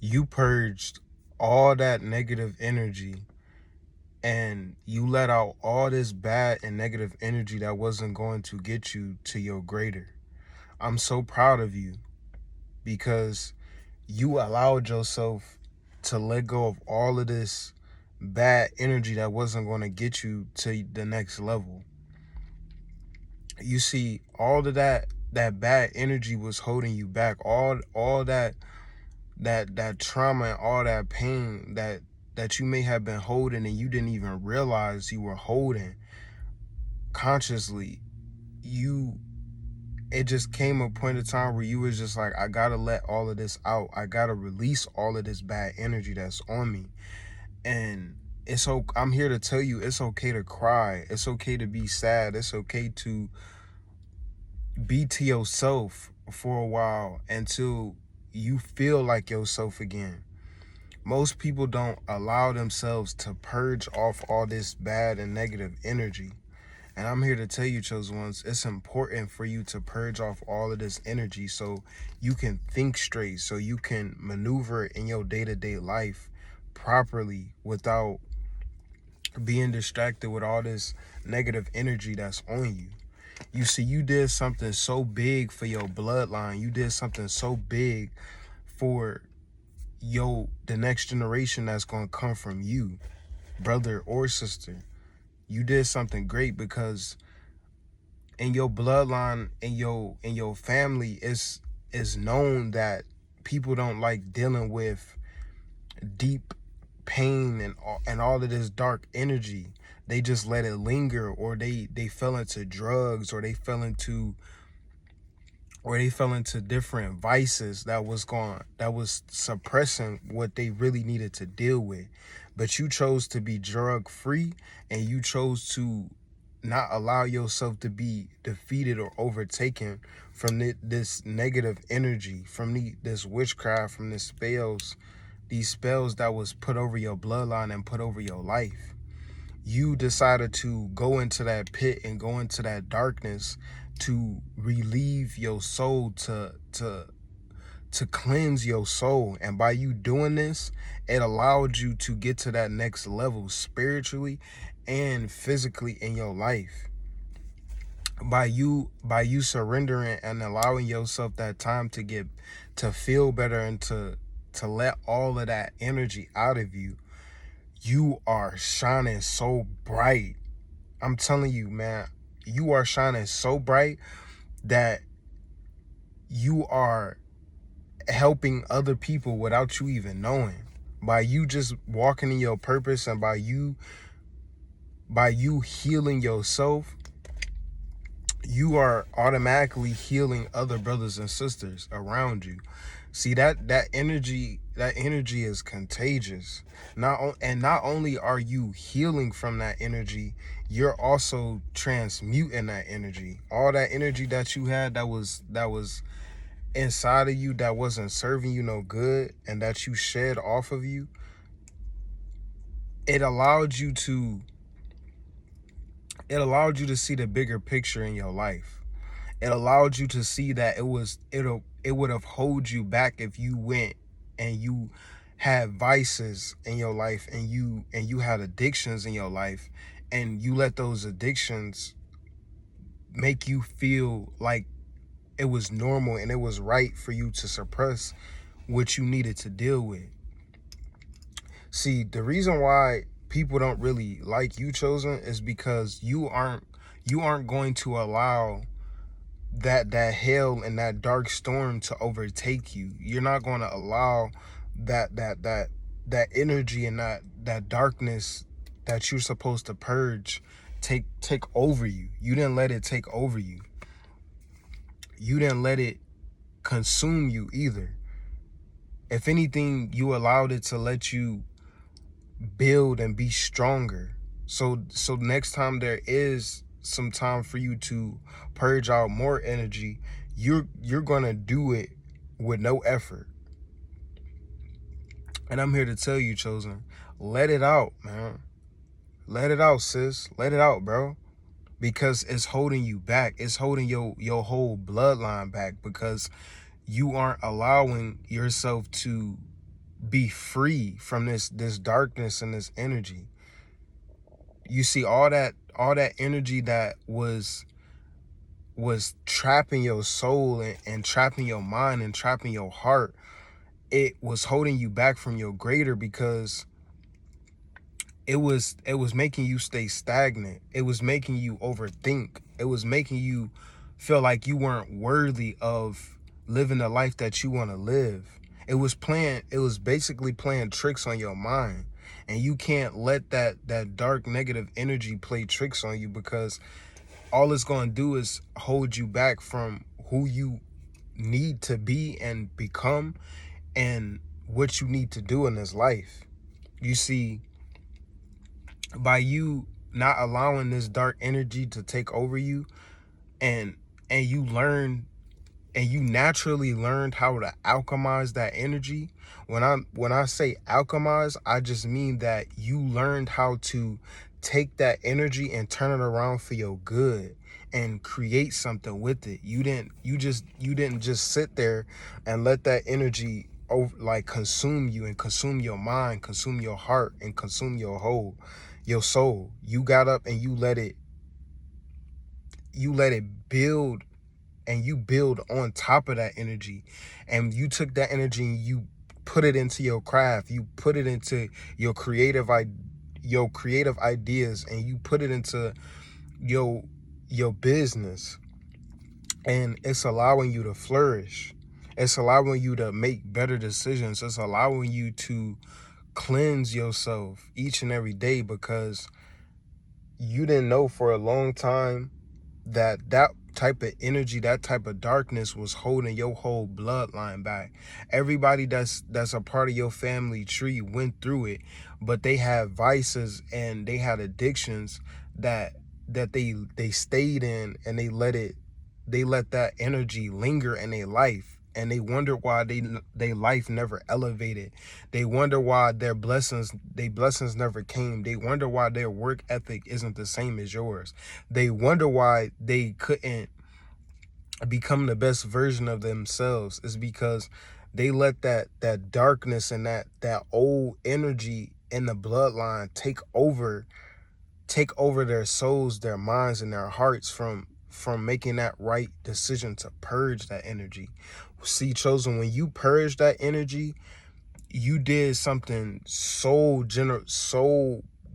You purged all that negative energy and you let out all this bad and negative energy that wasn't going to get you to your greater. I'm so proud of you because you allowed yourself to let go of all of this bad energy that wasn't going to get you to the next level. You see, all of that bad energy was holding you back. All that trauma and all that pain that you may have been holding and you didn't even realize you were holding consciously. It just came a point of time where you was just like, I gotta let all of this out. I gotta release all of this bad energy that's on me. And I'm here to tell you, it's okay to cry. It's okay to be sad. It's okay to be to yourself for a while until you feel like yourself again. Most people don't allow themselves to purge off all this bad and negative energy. And I'm here to tell you, chosen ones, it's important for you to purge off all of this energy so you can think straight, so you can maneuver in your day-to-day life properly without being distracted with all this negative energy that's on you. You see, you did something so big for your bloodline. You did something so big for the next generation that's going to come from you, brother or sister. You did something great because in your bloodline, in your family, it's known that people don't like dealing with deep pain and all of this dark energy. They just let it linger, or they fell into drugs, or they fell into different vices that was suppressing what they really needed to deal with. But you chose to be drug free, and you chose to not allow yourself to be defeated or overtaken from this negative energy, from this witchcraft, from these spells that was put over your bloodline and put over your life. You decided to go into that pit and go into that darkness to relieve your soul, to cleanse your soul. And by you doing this, it allowed you to get to that next level spiritually and physically in your life. By you surrendering and allowing yourself that time to feel better and to let all of that energy out of you, you are shining so bright. I'm telling you, man, you are shining so bright that you are helping other people without you even knowing. By you just walking in your purpose, and by you healing yourself, you are automatically healing other brothers and sisters around you. See, that energy is contagious. Not only are you healing from that energy, you're also transmuting that energy. All that energy that you had that was inside of you, that wasn't serving you no good, and that you shed off of you, it allowed you to see the bigger picture in your life. It allowed you to see that it would have held you back if you went and you had vices in your life, and you had addictions in your life, and you let those addictions make you feel like it was normal and it was right for you to suppress what you needed to deal with. See, the reason why people don't really like you, chosen, is because you aren't going to allow that hell and that dark storm to overtake you. You're not going to allow that energy and that darkness that you're supposed to purge take over you. You didn't let it take over you. You didn't let it consume you either. If anything, you allowed it to let you build and be stronger. So next time there is some time for you to purge out more energy, you're gonna do it with no effort. And I'm here to tell you, chosen, let it out, man. Let it out, sis. Let it out, bro. Because it's holding you back. It's holding your whole bloodline back, because you aren't allowing yourself to be free from this darkness and this energy. You see, all that energy that was trapping your soul and trapping your mind and trapping your heart, it was holding you back from your greater, because it was making you stay stagnant. It was making you overthink. It was making you feel like you weren't worthy of living the life that you want to live. It was basically playing tricks on your mind. And you can't let that dark negative energy play tricks on you, because all it's going to do is hold you back from who you need to be and become, and what you need to do in this life. You see, by you not allowing this dark energy to take over you, and you naturally learned how to alchemize that energy. When I say alchemize, I just mean that you learned how to take that energy and turn it around for your good and create something with it. You didn't just sit there and let that energy like consume you and consume your mind, consume your heart, and consume your soul. You got up and you let it build, and you build on top of that energy. And you took that energy and you put it into your craft. You put it into your creative ideas, and you put it into your business. And it's allowing you to flourish. It's allowing you to make better decisions. It's allowing you to cleanse yourself each and every day, because you didn't know for a long time that type of energy, that type of darkness was holding your whole bloodline back. Everybody that's a part of your family tree went through it, but they had vices and they had addictions that they stayed in, and they let that energy linger in their life, and they wonder why they life never elevated. They wonder why their blessings never came. They wonder why their work ethic isn't the same as yours. They wonder why they couldn't become the best version of themselves. Is because they let that darkness and that old energy in the bloodline take over their souls, their minds, and their hearts from making that right decision to purge that energy. See, chosen, when you purge that energy, you did something so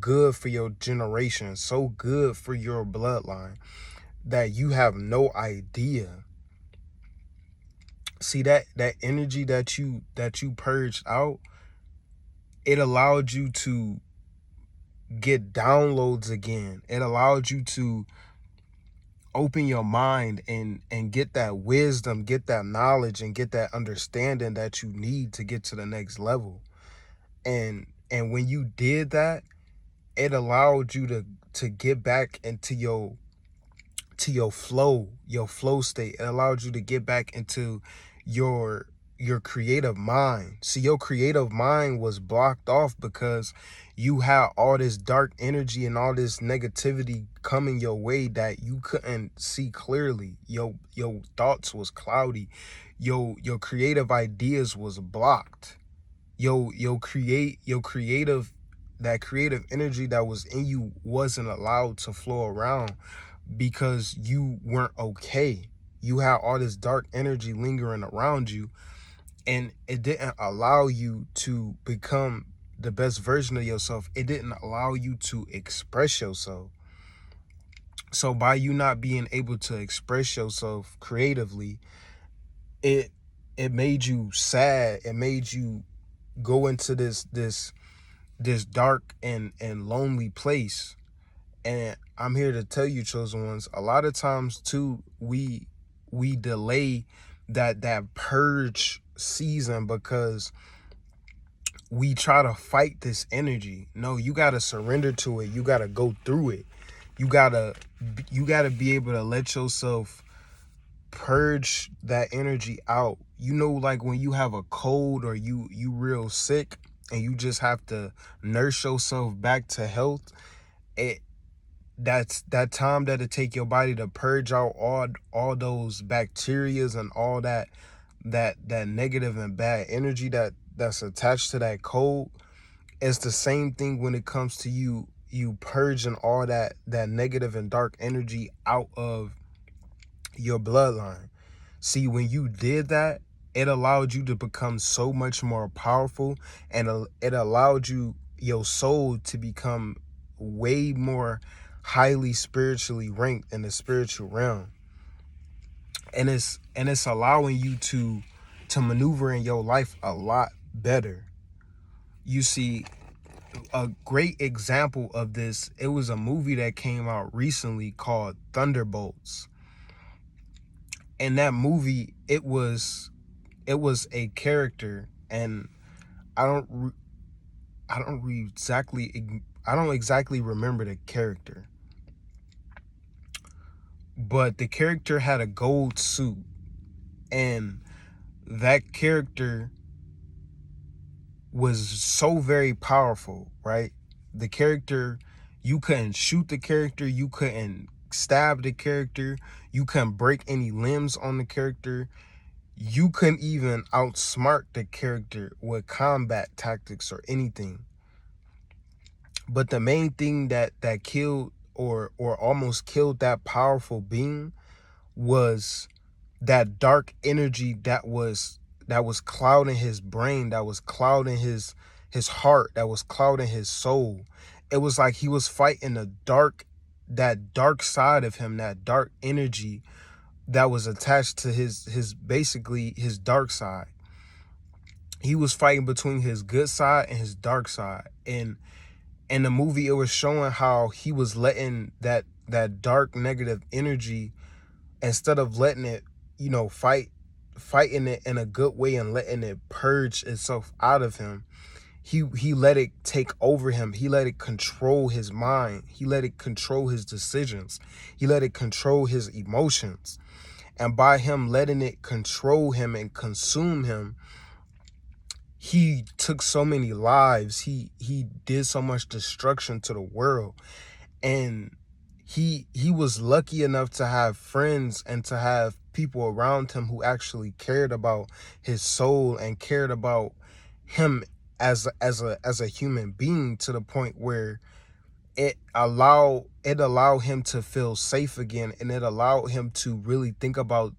good for your generation, so good for your bloodline, that you have no idea. See, that energy that you purged out, it allowed you to get downloads again. It allowed you to open your mind and get that wisdom, get that knowledge, and get that understanding that you need to get to the next level. And when you did that, it allowed you to get back into your flow state. It allowed you to get back into your creative mind. See, your creative mind was blocked off because you had all this dark energy and all this negativity coming your way that you couldn't see clearly. Your thoughts was cloudy. Your creative ideas was blocked. Your creative, that creative energy that was in you wasn't allowed to flow around, because you weren't okay. You had all this dark energy lingering around you, and it didn't allow you to become the best version of yourself. It didn't allow you to express yourself. So by you not being able to express yourself creatively, it made you sad. It made you go into this dark and lonely place. And I'm here to tell you, chosen ones, a lot of times too, we delay that purge season because we try to fight this energy. No, you got to surrender to it. You got to go through it. You got to be able to let yourself purge that energy out. You know, like when you have a cold or you real sick and you just have to nurse yourself back to health, that's that time that it take your body to purge out all those bacterias and all that negative and bad energy that's attached to that code. It's the same thing when it comes to you purging all that negative and dark energy out of your bloodline. See, when you did that, it allowed you to become so much more powerful, and it allowed your soul to become way more highly spiritually ranked in the spiritual realm. And it's allowing you to maneuver in your life a lot better. You see, a great example of this, it was a movie that came out recently called Thunderbolts. In that movie, it was a character, and I don't I don't exactly remember the character, but the character had a gold suit, and that character was so very powerful, right? The character, you couldn't shoot the character, you couldn't stab the character, you couldn't break any limbs on the character, you couldn't even outsmart the character with combat tactics or anything. But the main thing that killed or almost killed that powerful being was that dark energy that was clouding his brain, that was clouding his heart, that was clouding his soul. It was like he was fighting that dark side of him, that dark energy that was attached to his basically his dark side. He was fighting between his good side and his dark side. And in the movie, it was showing how he was letting that dark negative energy, instead of letting it, fighting it in a good way and letting it purge itself out of him, he let it take over him. He let it control his mind. He let it control his decisions. He let it control his emotions. And by him letting it control him and consume him, he took so many lives. He did so much destruction to the world. And he was lucky enough to have friends and to have people around him who actually cared about his soul and cared about him as a human being, to the point where it allowed him to feel safe again, and it allowed him to really think about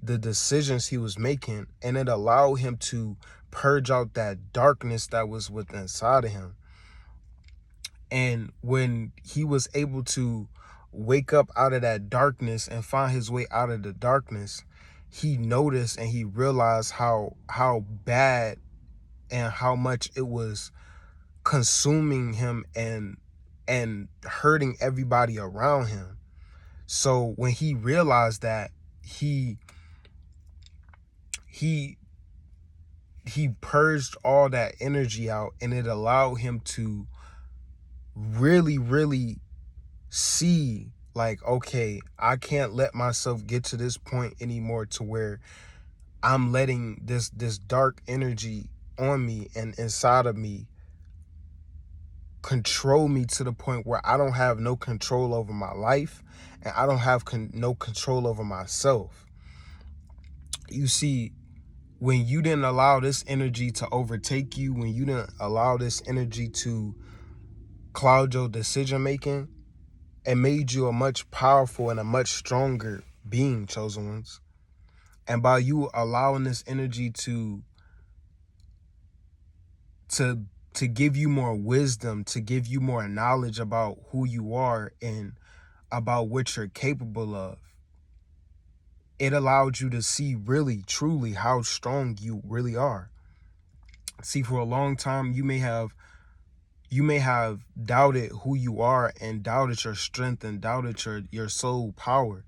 the decisions he was making, and it allowed him to purge out that darkness that was within inside of him. And when he was able to wake up out of that darkness and find his way out of the darkness, he noticed and he realized how bad and how much it was consuming him and hurting everybody around him. So when he realized that, he purged all that energy out, and it allowed him to really, really see, like, okay, I can't let myself get to this point anymore to where I'm letting this dark energy on me and inside of me control me, to the point where I don't have no control over my life, and I don't have no control over myself. You see, when you didn't allow this energy to overtake you, when you didn't allow this energy to cloud your decision making, it made you a much powerful and a much stronger being, chosen ones. And by you allowing this energy to give you more wisdom, to give you more knowledge about who you are and about what you're capable of, it allowed you to see really, truly how strong you really are. See, for a long time, you may have doubted who you are and doubted your strength and doubted your soul power.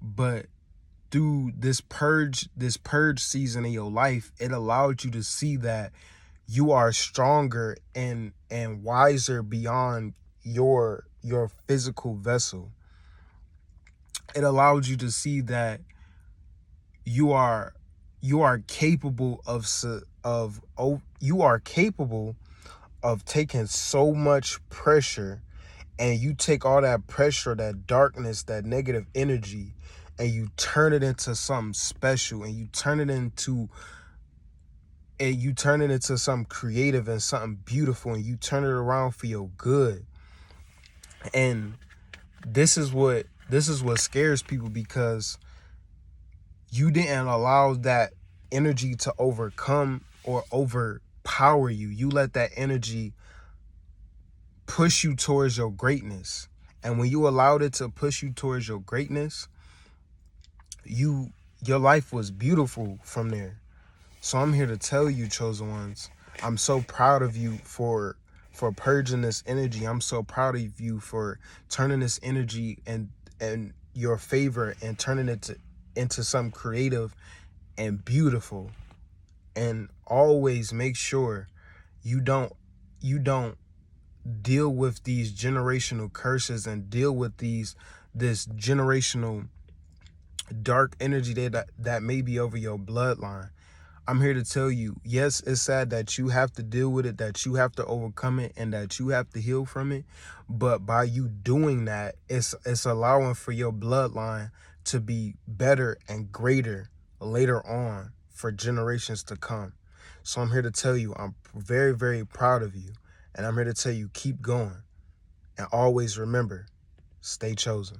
But through this purge season in your life, it allowed you to see that you are stronger and wiser beyond your physical vessel. It allowed you to see that you are capable of taking so much pressure, and you take all that pressure, that darkness, that negative energy, and you turn it into something special, and you turn it into and you turn it into something creative and something beautiful, and you turn it around for your good. And this is what scares people, because you didn't allow that energy to overcome or overpower you. You let that energy push you towards your greatness. And when you allowed it to push you towards your greatness, your life was beautiful from there. So I'm here to tell you, chosen ones, I'm so proud of you for purging this energy. I'm so proud of you for turning this energy and your favor and turning it into something creative and beautiful. And always make sure you don't deal with these generational curses and deal with this generational dark energy that may be over your bloodline. I'm here to tell you, yes, it's sad that you have to deal with it, that you have to overcome it, and that you have to heal from it. But by you doing that, it's allowing for your bloodline to be better and greater later on for generations to come. So I'm here to tell you, I'm very, very proud of you. And I'm here to tell you, keep going. And always remember, stay chosen.